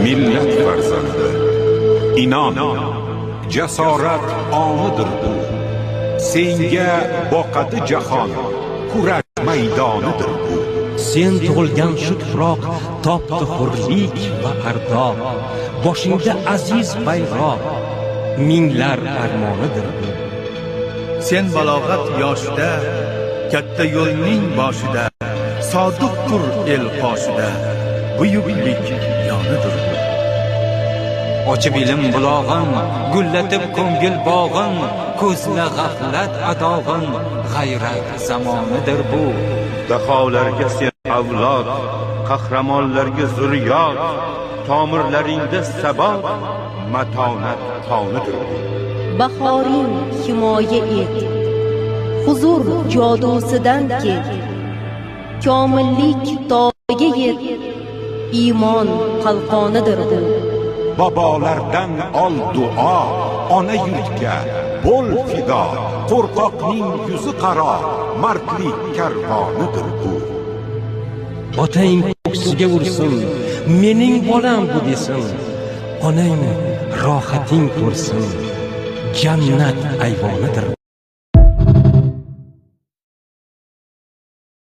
Millat farzandi, inon, jasorat onidir bu. Senga boqadi jahon, kurash maydonidir bu. Sen tug'ilgan shu tuproq topdi hurlik va ardoq. Boshingda aziz bayroq, minglar armonidir bu. Sen balog'at yoshida, katta yo'lning boshida, sodiqdir el qoshida, buyuklik yonidir bu. Ochib ilm bulog'in, gullatib ko'ngil bog'in, ko'zla g'aflat adog'in, g'ayrat zamonidir bu. Daholarga sen avlod, qahramonlarga zurriyot, tomirlaringda sabot, matonat qonidir bu. Bahoring himoya et, huzur jodusidan ket, komillik tog'iga yet, iymon qalqonidir bu. Bobolardan ol duo, ona yurtga bo'l fido, qo'rqoqning yuzi qaro, mardlik karvonidir bu. Otang ko'ksiga ursin, mening bolam bu desin. Onang rohating ko'rsin, jannat ayvonidir.